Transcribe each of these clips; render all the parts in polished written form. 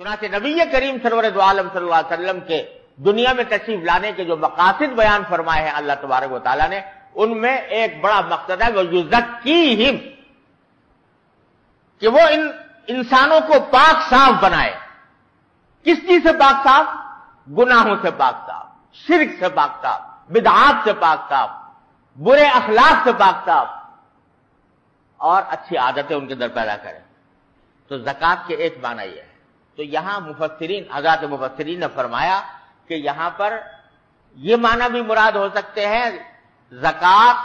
چنانچہ نبی کریم سرور دو عالم صلی اللہ علیہ وسلم کے دنیا میں تشریف لانے کے جو مقاصد بیان فرمائے ہیں اللہ تبارک و تعالیٰ نے، ان میں ایک بڑا مقصد ہے وہ یزکیہم، کہ وہ ان انسانوں کو پاک صاف بنائے۔ کس چیز سے پاک صاف؟ گناہوں سے پاک صاف، شرک سے پاک صاف، بدعات سے پاک صاف، برے اخلاق سے پاک صاف، اور اچھی عادتیں ان کے اندر پیدا کریں۔ تو زکوٰۃ کے ایک معنی یہ ہے۔ تو یہاں مفسرین، حضرات مفسرین نے فرمایا کہ یہاں پر یہ معنی بھی مراد ہو سکتے ہیں، زکوٰۃ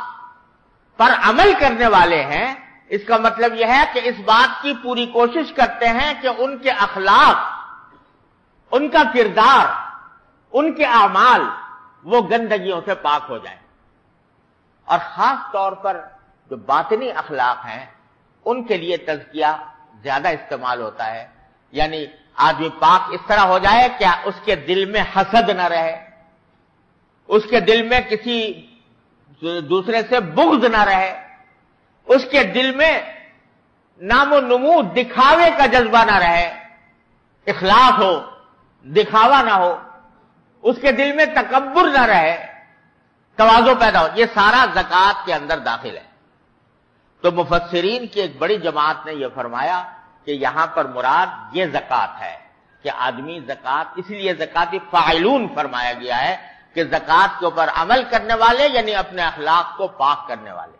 پر عمل کرنے والے ہیں، اس کا مطلب یہ ہے کہ اس بات کی پوری کوشش کرتے ہیں کہ ان کے اخلاق، ان کا کردار، ان کے اعمال وہ گندگیوں سے پاک ہو جائیں، اور خاص طور پر جو باطنی اخلاق ہیں ان کے لیے تزکیہ زیادہ استعمال ہوتا ہے۔ یعنی آدمی پاک اس طرح ہو جائے کہ اس کے دل میں حسد نہ رہے، اس کے دل میں کسی دوسرے سے بغض نہ رہے، اس کے دل میں نام و نمود دکھاوے کا جذبہ نہ رہے، اخلاص ہو، دکھاوا نہ ہو، اس کے دل میں تکبر نہ رہے، تواضع پیدا ہو، یہ سارا زکوٰۃ کے اندر داخل ہے۔ تو مفسرین کی ایک بڑی جماعت نے یہ فرمایا کہ یہاں پر مراد یہ زکوٰۃ ہے کہ آدمی زکوٰۃ، اس لیے زکوٰۃ فاعلون فرمایا گیا ہے کہ زکوٰۃ کے اوپر عمل کرنے والے، یعنی اپنے اخلاق کو پاک کرنے والے۔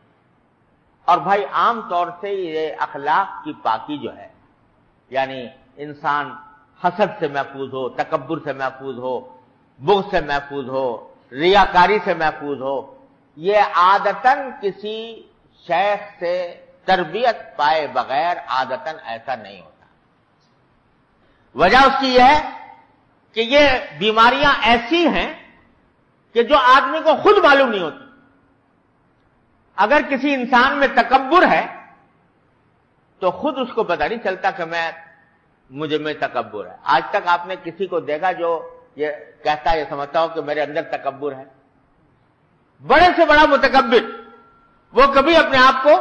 اور بھائی عام طور سے یہ اخلاق کی پاکی جو ہے، یعنی انسان حسد سے محفوظ ہو، تکبر سے محفوظ ہو، بغض سے محفوظ ہو، ریاکاری سے محفوظ ہو، یہ عادتاً کسی شیخ سے تربیت پائے بغیر عادتاً ایسا نہیں ہوتا۔ وجہ اس کی یہ ہے کہ یہ بیماریاں ایسی ہیں کہ جو آدمی کو خود معلوم نہیں ہوتی۔ اگر کسی انسان میں تکبر ہے تو خود اس کو پتہ نہیں چلتا کہ مجھے میں تکبر ہے۔ آج تک آپ نے کسی کو دیکھا جو یہ کہتا ہے، یہ سمجھتا ہو کہ میرے اندر تکبر ہے؟ بڑے سے بڑا متکبر وہ کبھی اپنے آپ کو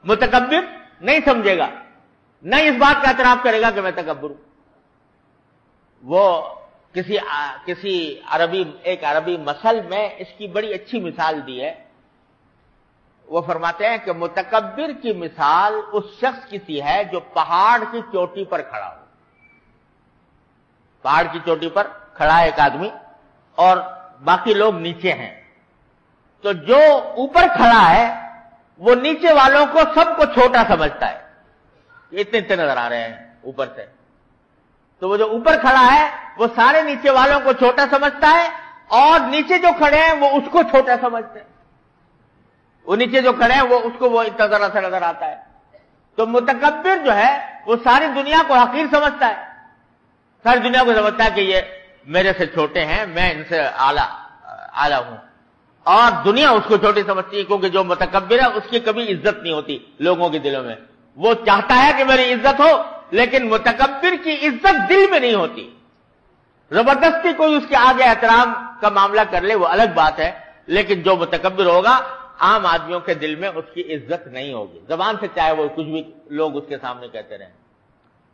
متکبر نہیں سمجھے گا، نہ اس بات کا اعتراف کرے گا کہ میں تکبر ہوں۔ وہ ایک عربی مثل میں اس کی بڑی اچھی مثال دی ہے۔ وہ فرماتے ہیں کہ متکبر کی مثال اس شخص کی سی ہے جو پہاڑ کی چوٹی پر کھڑا ہو۔ پہاڑ کی چوٹی پر کھڑا ہے ایک آدمی اور باقی لوگ نیچے ہیں، تو جو اوپر کھڑا ہے وہ نیچے والوں کو سب کو چھوٹا سمجھتا ہے، اتنے نظر آ رہے ہیں اوپر سے، تو وہ جو اوپر کھڑا ہے وہ سارے نیچے والوں کو چھوٹا سمجھتا ہے، اور نیچے جو کھڑے ہیں وہ اس کو چھوٹا سمجھتے ہیں۔ وہ نیچے جو کھڑے ہیں وہ اس کو وہ اتنا ذرا سا نظر آتا ہے۔ تو متکبر جو ہے وہ ساری دنیا کو حقیر سمجھتا ہے، ساری دنیا کو سمجھتا ہے کہ یہ میرے سے چھوٹے ہیں، میں ان سے اعلیٰ ہوں، اور دنیا اس کو چھوٹی سمجھتی ہے، کیونکہ جو متکبر ہے اس کی کبھی عزت نہیں ہوتی لوگوں کے دلوں میں۔ وہ چاہتا ہے کہ میری عزت ہو، لیکن متکبر کی عزت دل میں نہیں ہوتی۔ زبردستی کوئی اس کے آگے احترام کا معاملہ کر لے وہ الگ بات ہے، لیکن جو متکبر ہوگا عام آدمیوں کے دل میں اس کی عزت نہیں ہوگی، زبان سے چاہے وہ کچھ بھی لوگ اس کے سامنے کہتے رہیں۔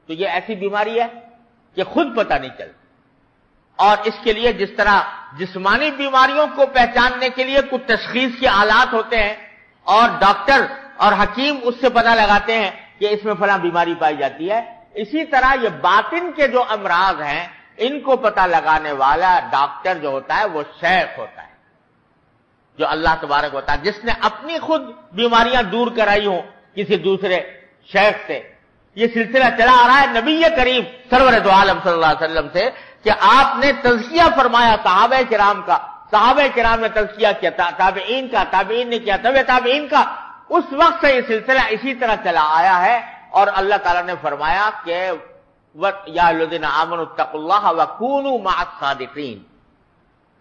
تو یہ ایسی بیماری ہے کہ خود پتہ نہیں چلتا۔ اور اس کے لیے جس طرح جسمانی بیماریوں کو پہچاننے کے لیے کچھ تشخیص کے آلات ہوتے ہیں اور ڈاکٹر اور حکیم اس سے پتہ لگاتے ہیں کہ اس میں فلاں بیماری پائی جاتی ہے، اسی طرح یہ باطن کے جو امراض ہیں ان کو پتہ لگانے والا ڈاکٹر جو ہوتا ہے وہ شیخ ہوتا ہے، جو اللہ تبارک ہوتا ہے، جس نے اپنی خود بیماریاں دور کرائی ہوں کسی دوسرے شیخ سے۔ یہ سلسلہ چلا آ رہا ہے نبی کریم سرور دو عالم صلی اللہ علیہ وسلم سے کہ آپ نے تزکیہ فرمایا صحابہ کرام کا، صحابہ کرام نے تزکیہ کیا، تابعین کا، تابعین نے کیا، تابعین کا، اس وقت سے یہ سلسلہ اسی طرح چلا آیا ہے۔ اور اللہ تعالیٰ نے فرمایا کہ یا الذین آمنوا اتقوا اللہ وکونوا مع الصادقین،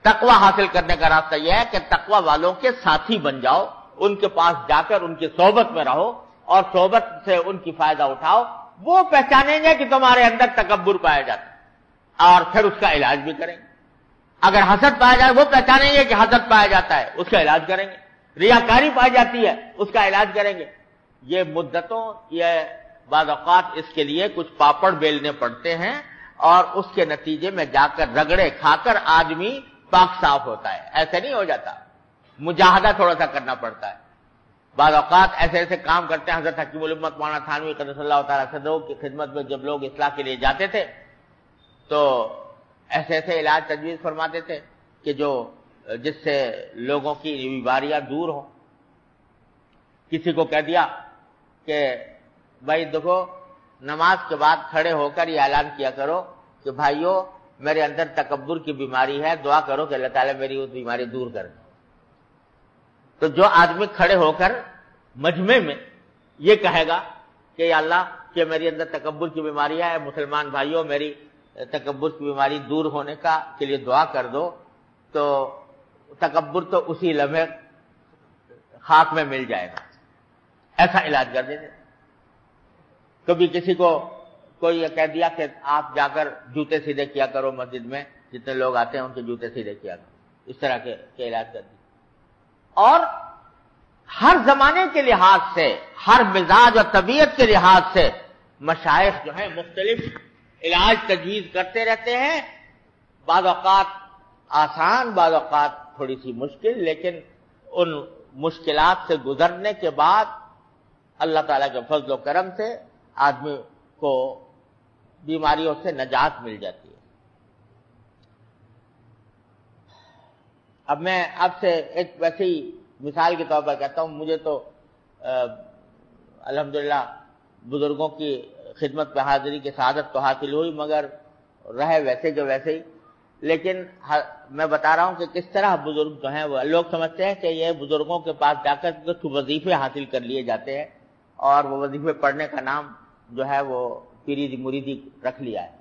تقوی حاصل کرنے کا راستہ یہ ہے کہ تقوی والوں کے ساتھی بن جاؤ، ان کے پاس جا کر ان کی صحبت میں رہو اور صحبت سے ان کی فائدہ اٹھاؤ، وہ پہچانیں گے کہ تمہارے اندر تکبر پایا جاتا ہے اور پھر اس کا علاج بھی کریں گے۔ اگر حسد پایا جائے وہ پہچانیں گے کہ حسد پایا جاتا ہے، اس کا علاج کریں گے۔ ریاکاری پائی جاتی ہے اس کا علاج کریں گے۔ یہ مدتوں، یہ بعض اوقات اس کے لیے کچھ پاپڑ بیلنے پڑتے ہیں اور اس کے نتیجے میں جا کر رگڑے کھا کر آدمی پاک صاف ہوتا ہے. ایسے نہیں ہو جاتا, مجاہدہ تھوڑا سا کرنا پڑتا ہے. بعض اوقات ایسے ایسے کام کرتے ہیں. حضرت حکیم الامت مولانا تھانوی قدس اللہ تعالیٰ صدرہ کی خدمت میں جب لوگ اصلاح کے لیے جاتے تھے تو ایسے ایسے علاج تجویز فرماتے تھے کہ جس سے لوگوں کی بیماریاں دور ہوں. کسی کو کہہ دیا کہ بھائی دیکھو, نماز کے بعد کھڑے ہو کر یہ اعلان کیا کرو کہ بھائیو میرے اندر تکبر کی بیماری ہے, دعا کرو کہ اللہ تعالیٰ میری وہ بیماری دور کر دے. تو جو آدمی کھڑے ہو کر مجمع میں یہ کہے گا کہ یا اللہ کہ میری اندر تکبر کی بیماری ہے, مسلمان بھائیو میری تکبر کی بیماری دور ہونے کے لیے دعا کر دو, تو تکبر تو اسی لمحے خاک میں مل جائے گا. ایسا علاج کر دیتے. کبھی کسی کو کوئی یہ کہہ دیا کہ آپ جا کر جوتے سیدھے کیا کرو, مسجد میں جتنے لوگ آتے ہیں ان کے جوتے سیدھے کیا کرو. اس طرح کے علاج کر دیے. اور ہر زمانے کے لحاظ سے, ہر مزاج اور طبیعت کے لحاظ سے مشائخ جو ہیں مختلف علاج تجویز کرتے رہتے ہیں. بعض اوقات آسان, بعض اوقات تھوڑی سی مشکل, لیکن ان مشکلات سے گزرنے کے بعد اللہ تعالیٰ کے فضل و کرم سے آدمی کو بیماریوں سے نجات مل جاتی ہے. اب میں آپ سے ایک ویسی مثال کے طور پر کہتا ہوں, مجھے تو الحمدللہ بزرگوں کی خدمت پہ حاضری کی سعادت تو حاصل ہوئی, مگر رہے ویسے کے ویسے ہی. لیکن میں بتا رہا ہوں کہ کس طرح بزرگ جو ہیں وہ لوگ سمجھتے ہیں کہ یہ بزرگوں کے پاس جا کر کچھ وظیفے حاصل کر لیے جاتے ہیں اور وہ وظیفے پڑھنے کا نام جو ہے وہ پیری مریدی رکھ لیا ہے.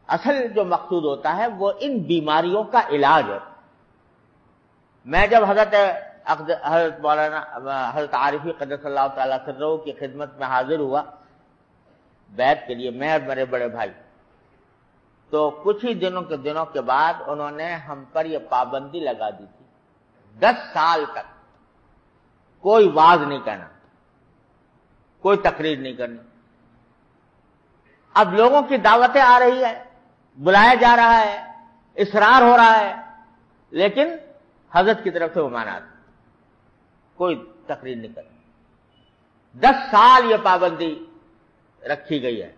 اصل جو مقصود ہوتا ہے وہ ان بیماریوں کا علاج ہے. میں جب حضرت مولانا حضرت عارفی قدس اللہ تعالیٰ سرہ کی خدمت میں حاضر ہوا بیعت کے لیے, میں اور میرے بڑے بھائی, تو کچھ ہی دنوں کے بعد انہوں نے ہم پر یہ پابندی لگا دی تھی 10 سال تک کوئی واعظ نہیں کرنا, کوئی تقریر نہیں کرنی. اب لوگوں کی دعوتیں آ رہی ہے, بلایا جا رہا ہے, اصرار ہو رہا ہے, لیکن حضرت کی طرف سے وہ مانعات, کوئی تقریر نہیں کرنی. 10 سال یہ پابندی رکھی گئی ہے,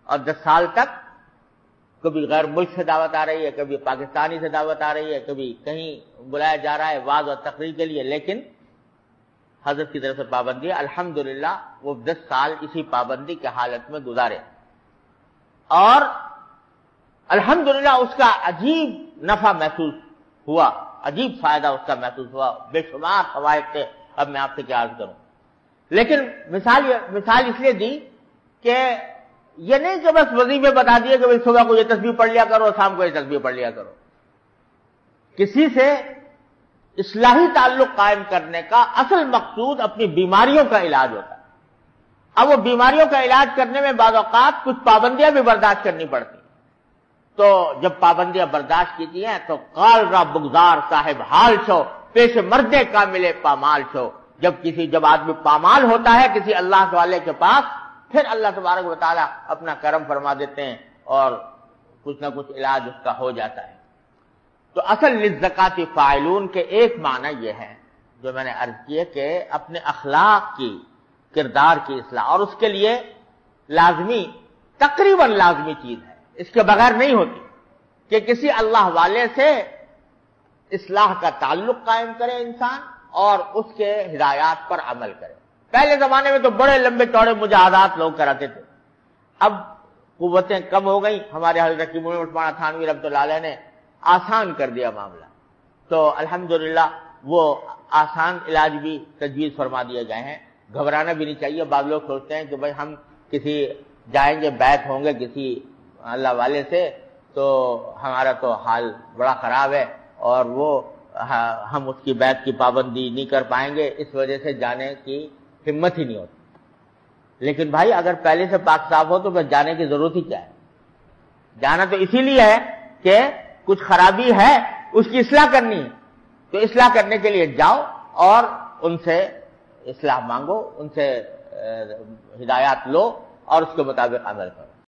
اور 10 سال تک کبھی غیر ملک سے دعوت آ رہی ہے, کبھی پاکستانی سے دعوت آ رہی ہے, کبھی کہیں بلایا جا رہا ہے واعظ اور تقریر کے لیے, لیکن حضرت کی طرف سے پابندی ہے. الحمدللہ وہ 10 سال اسی پابندی کے حالت میں گزارے, اور الحمدللہ اس کا عجیب نفع محسوس ہوا, عجیب فائدہ اس کا محسوس ہوا, بے شمار فوائد تھے. اب میں آپ سے کیا عرض کروں. لیکن مثال اس لیے دی کہ یہ نہیں کہ بس وظیفے بتا دیے کہ صبح کو یہ تسبیح پڑھ لیا کرو, شام کو یہ تسبیح پڑھ لیا کرو. کسی سے اصلاحی تعلق قائم کرنے کا اصل مقصود اپنی بیماریوں کا علاج ہوتا ہے. اب وہ بیماریوں کا علاج کرنے میں بعض اوقات کچھ پابندیاں بھی برداشت کرنی پڑتی. تو جب پابندیاں برداشت کیتی ہیں تو قال را بگزار صاحب حال چھو, پیش مردے کا ملے پامال چھو. جب آدمی پامال ہوتا ہے کسی اللہ والے کے پاس, پھر اللہ تبارک و تعالیٰ اپنا کرم فرما دیتے ہیں اور کچھ نہ کچھ علاج اس کا ہو جاتا ہے. تو اصل للزکاۃ فاعلون کے ایک معنی یہ ہے جو میں نے عرض کیے کہ اپنے اخلاق کی, کردار کی اصلاح, اور اس کے لیے لازمی, تقریباً لازمی چیز ہے, اس کے بغیر نہیں ہوتی, کہ کسی اللہ والے سے اصلاح کا تعلق قائم کرے انسان اور اس کے ہدایات پر عمل کرے. پہلے زمانے میں تو بڑے لمبے چوڑے مجاہدات لوگ کراتے تھے, اب قوتیں کم ہو گئی. ہمارے حضرت کی مولانا تھانوی رحمۃ اللہ علیہ نے آسان کر دیا معاملہ, تو الحمدللہ وہ آسان علاج بھی تجویز فرما دیے گئے ہیں. گھبرانا بھی نہیں چاہیے. بعض لوگ سوچتے ہیں کہ بھائی ہم کسی جائیں گے, بیعت ہوں گے کسی اللہ والے سے, تو ہمارا تو حال بڑا خراب ہے اور وہ ہم اس کی بیعت کی پابندی نہیں کر پائیں گے, اس وجہ سے جانے کی ہمت ہی نہیں ہوتی. لیکن بھائی اگر پہلے سے پاک صاف ہو تو پھر جانے کی ضرورت ہی کیا ہے. جانا تو اسی لیے ہے کہ کچھ خرابی ہے, اس کی اصلاح کرنی ہے, تو اصلاح کرنے کے لیے جاؤ اور ان سے اصلاح مانگو, ان سے ہدایات لو اور اس کے مطابق عمل کرو.